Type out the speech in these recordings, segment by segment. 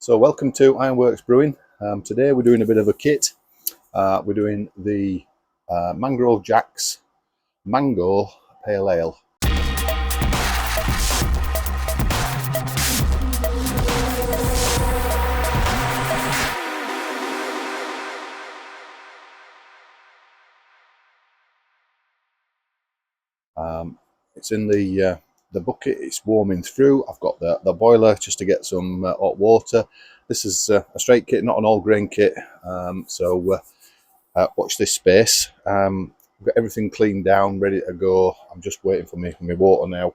So welcome to IronWorks Brewing. Today we're doing a bit of a kit. We're doing the Mangrove Jack's Mango Pale Ale. It's in the bucket. It's warming through. I've got the boiler just to get some hot water. This is a straight kit, not an all grain kit. Watch this space. I've got everything cleaned down, ready to go. I'm just waiting for my water now.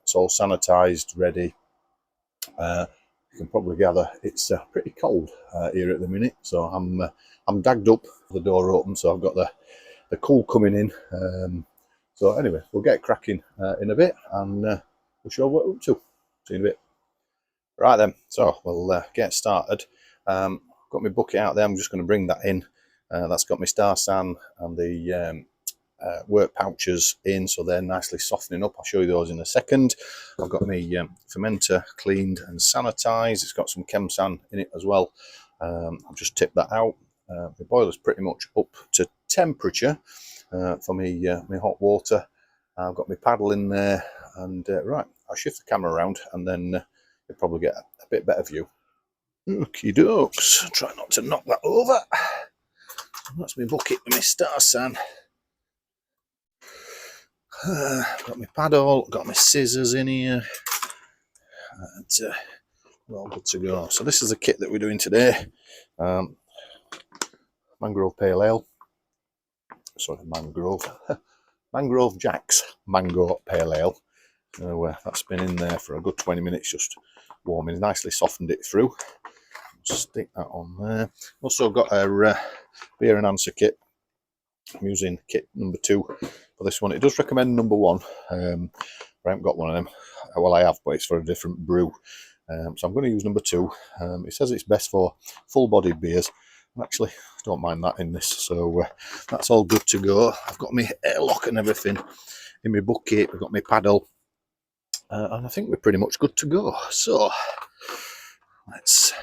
It's all sanitized, ready. You can probably gather it's pretty cold here at the minute, so I'm dagged up. The door open, so I've got the cool coming in. So anyway, we'll get cracking in a bit, and we'll show what we're up to. See you in a bit. Right then, so we'll get started. Got my bucket out there. I'm just going to bring that in. That's got my star san and the wort pouches in, so they're nicely softening up. I'll show you those in a second. I've got my fermenter cleaned and sanitized. It's got some Chem-San in it as well. I'll just tip that out. The boiler's pretty much up to temperature for my hot water. I've got my paddle in there, and right, I'll shift the camera around, and then you'll probably get a bit better view. Okie dokes, try not to knock that over. That's my bucket with my star san. Got my paddle, got my scissors in here, and we're all good to go. So this is the kit that we're doing today. Mangrove Pale Ale. Sorry, Mangrove. Mangrove Jack's Mango Pale Ale. That's been in there for a good 20 minutes, just warming. Nicely softened it through. Stick that on there. Also got a beer and answer kit. I'm using kit number 2 for this one. It does recommend number 1. I haven't got one of them. Well, I have, but it's for a different brew. So I'm going to use number 2. It says it's best for full-bodied beers. Actually, I don't mind that in this. So that's all good to go. I've got my airlock and everything in my bucket. We've got my paddle. And I think we're pretty much good to go. So let's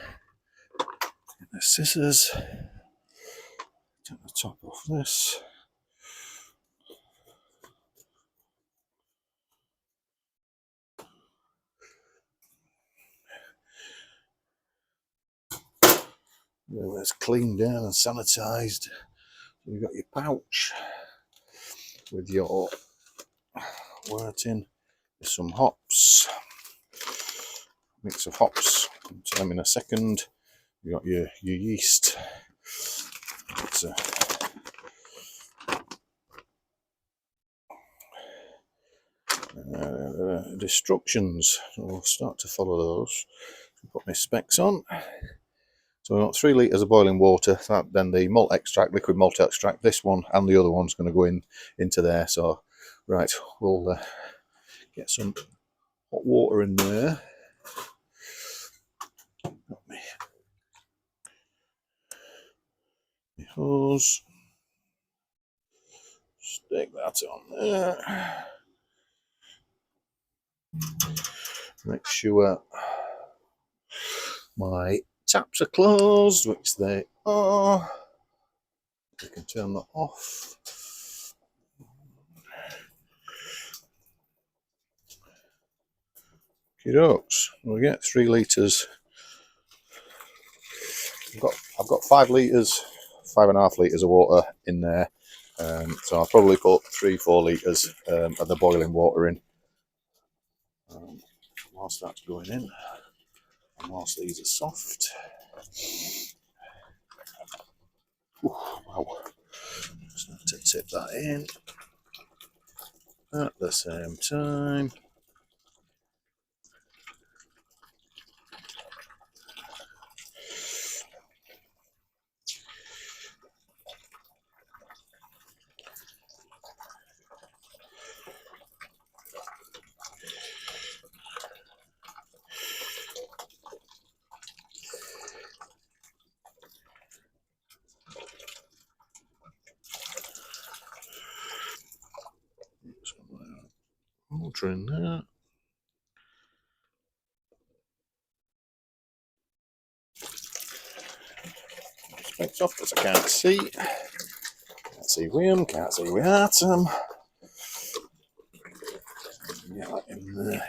get the scissors. Take the top off this. It's cleaned down and sanitized. You've got your pouch with your wort in. There's some hops, mix of hops. Come to them in a second. You got your yeast. It's instructions. I'll start to follow those. Put my specs on. So we've got 3 litres of boiling water. Then the malt extract, liquid malt extract. This one and the other one's going to go into there. So right, we'll get some hot water in there. Got my hose. Stick that on there. Make sure my taps are closed, which they are. We can turn that off. Okie dokes. We get 3 litres. I've got 5 litres, 5.5 litres of water in there. So I'll probably put 3-4 litres of the boiling water in. Whilst that's going in, and whilst these are soft. Ooh, wow. Just have to tip that in at the same time. Water in there. flicks off because I can't see. Can't see William, can't see with Artem. Get that in there.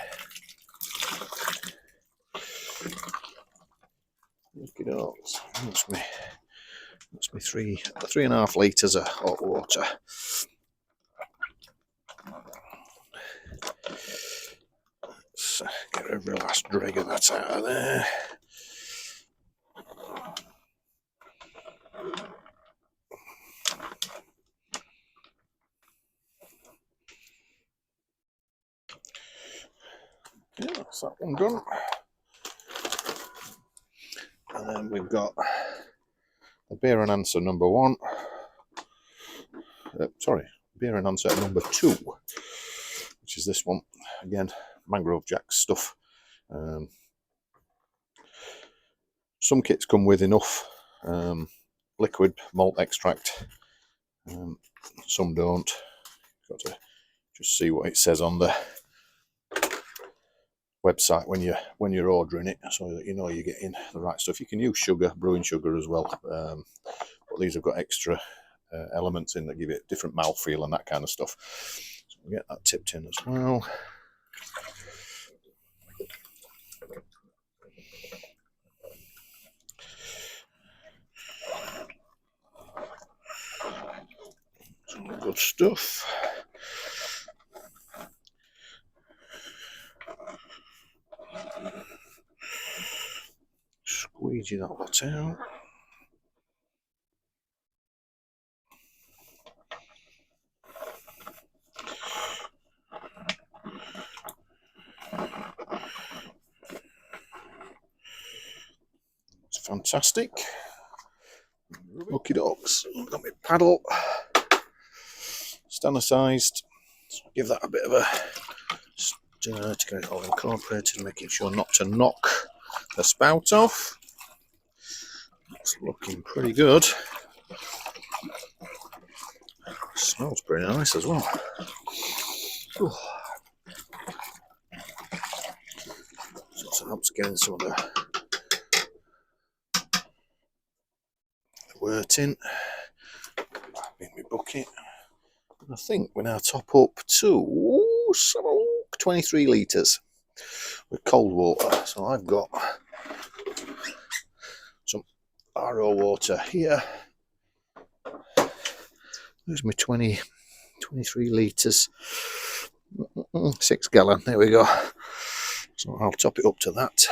Look at those. That's me 3.5 litres of hot water. Let's get every last drag of that out of there. Yeah, that's that one done. And then we've got the beer and answer number 1. Beer and answer number 2, which is this one. Again, Mangrove Jack stuff. Some kits come with enough liquid malt extract. Some don't. Got to just see what it says on the website when you're ordering it, so that you know you're getting the right stuff. You can use sugar, brewing sugar as well, but these have got extra elements in that give it different mouthfeel and that kind of stuff. So we'll get that tipped in as well. Some good stuff. Squeegee that lot out. It's fantastic. Okie dokes. Got my paddle standardised. So give that a bit of a stir to get it all incorporated, making sure not to knock the spout off. It's looking pretty good. Smells pretty nice as well. Ooh. So it helps getting some of the wort in. In my bucket. I think we're now top up to 23 litres with cold water. So I've got some RO water here. There's my 23 litres, 6 gallon. There we go. So I'll top it up to that.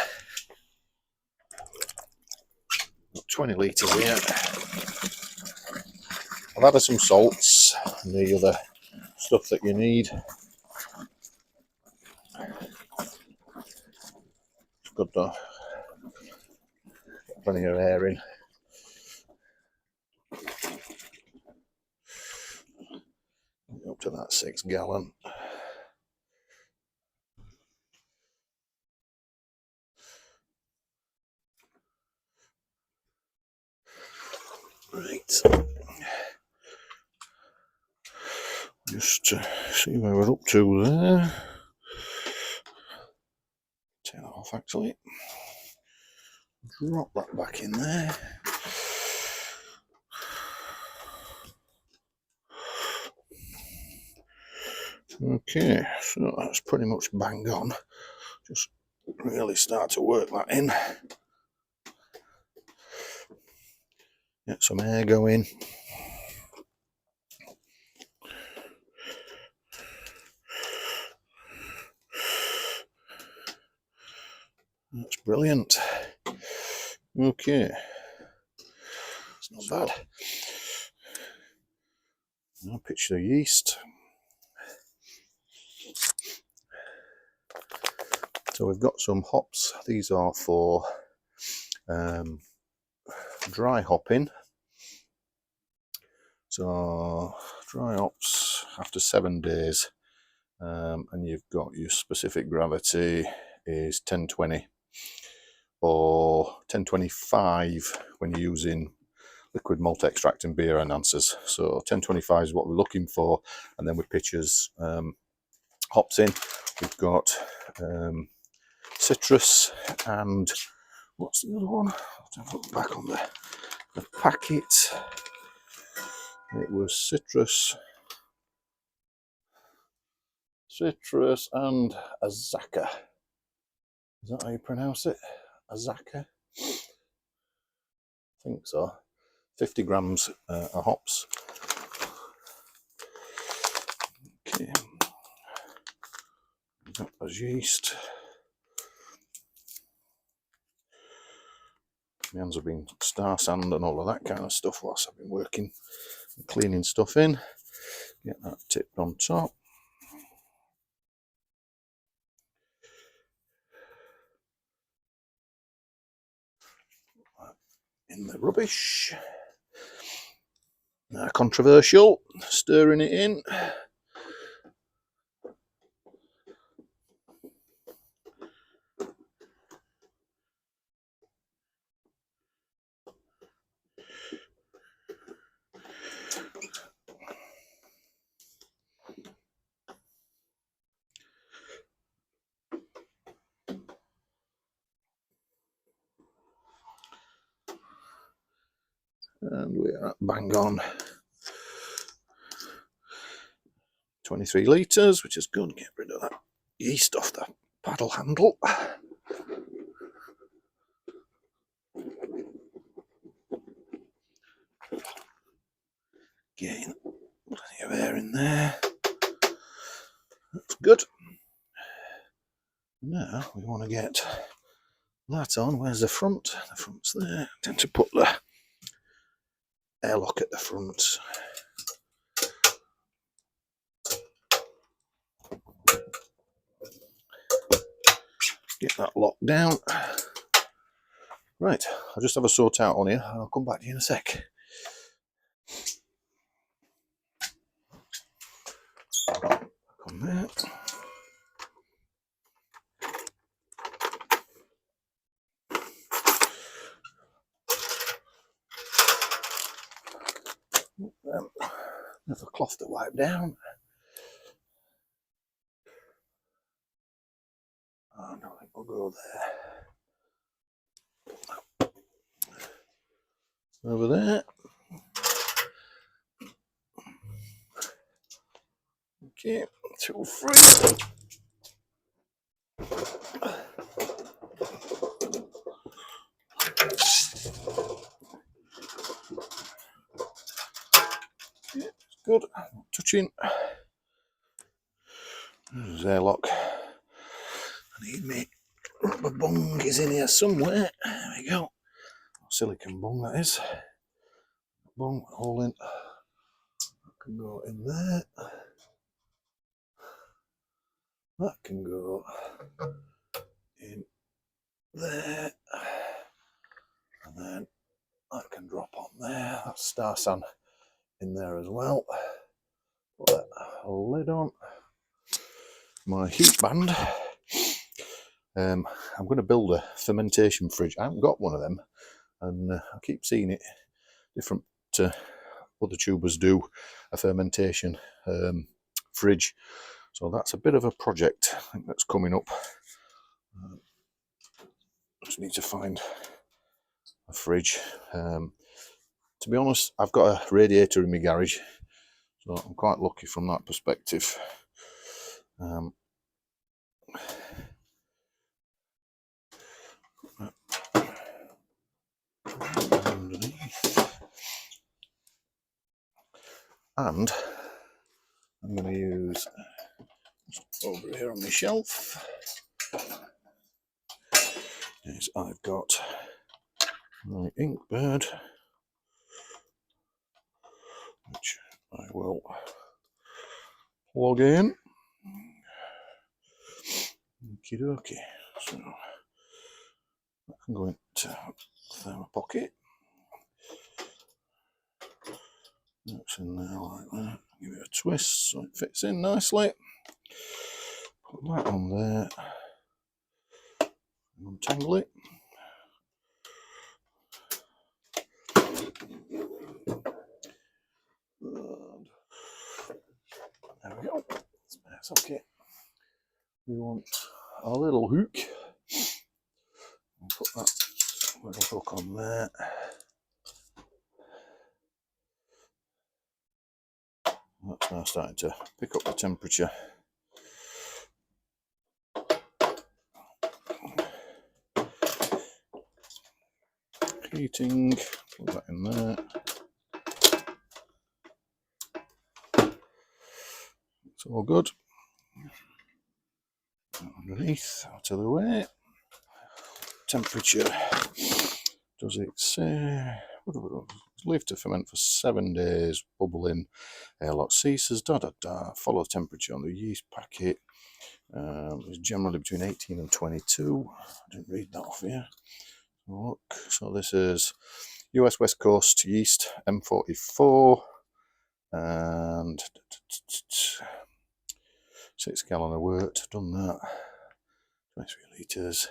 Got 20 litres here. I've added some salts and the other stuff that you need. It's good though. Plenty of air in. Up to that 6 gallon. Right. Just to see where we're up to there. Take that off actually. Drop that back in there. Okay, so that's pretty much bang on. Just really start to work that in. Get some air going. That's brilliant. Okay, it's not bad. I'll pitch the yeast. So we've got some hops. These are for dry hopping. So dry hops after 7 days, and you've got your specific gravity is 1020 or 1025 when you're using liquid malt extract and beer enhancers. So 1025 is what we're looking for, and then with pitchers hops in, we've got citrus and what's the other one? I'll have to look back on the the packet. It was citrus and azaka. Is that how you pronounce it? Azaka? I think so. 50 grams of hops. Okay. That was yeast. My hands have been star sand and all of that kind of stuff whilst I've been working and cleaning stuff in. Get that tipped on top. In the rubbish. Controversial, stirring it in. And we're at bang on 23 litres, which is good. Get rid of that yeast off the paddle handle. Getting plenty of air in there. That's good. Now we want to get that on. Where's the front? The front's there. I tend to put the airlock at the front. Get that locked down. Right, I'll just have a sort out on here and I'll come back to you in a sec. Back on there. There's a cloth to wipe down. And I think we'll go there. Over there. Okay, 2, 3. Yeah, good. Not touching. There's airlock. I need me rubber bung is in here somewhere. There we go. Silicon bung that is. Bung all in. That can go in there. That can go in there. And then that can drop on there. That's star sand in there as well. Put a lid on. My heat band. I'm going to build a fermentation fridge. I haven't got one of them, and I keep seeing it different to other tubers do a fermentation fridge. So that's a bit of a project. I think that's coming up. Just need to find a fridge. To be honest, I've got a radiator in my garage, so I'm quite lucky from that perspective. Underneath. And I'm going to use over here on my shelf is I've got my Inkbird, which I will plug in. Okie dokie. So that can go into my pocket. That's in there like that. Give it a twist so it fits in nicely. Put that on there. Untangle it. And there we go. That's okay. We want a little hook. I'll put that little hook on there. starting to pick up the temperature. Heating, put that in there. It's all good. Underneath, out of the way. Temperature, does it say? Leave to ferment for 7 days, bubbling, airlock ceases, follow temperature on the yeast packet. It's generally between 18 and 22. I didn't read that off here. Look, so this is US West Coast yeast, M44, and 6 gallon of wort, done that, 23 litres,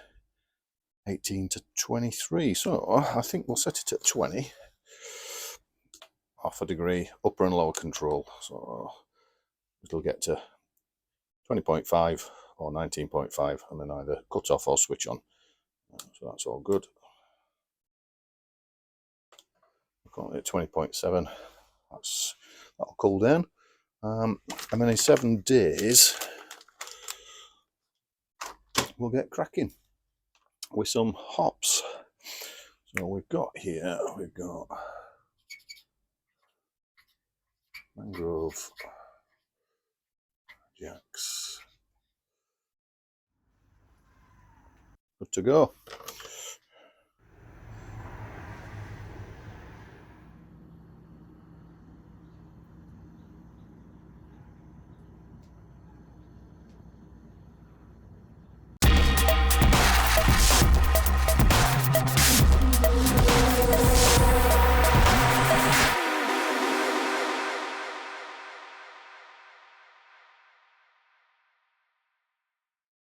18 to 23, so I think we'll set it at 20, half a degree, upper and lower control, so it'll get to 20.5 or 19.5 and then either cut off or switch on, so that's all good. At 20.7, that'll cool down, and then in 7 days we'll get cracking with some hops. So we've got Mangrove, Jacks, good to go.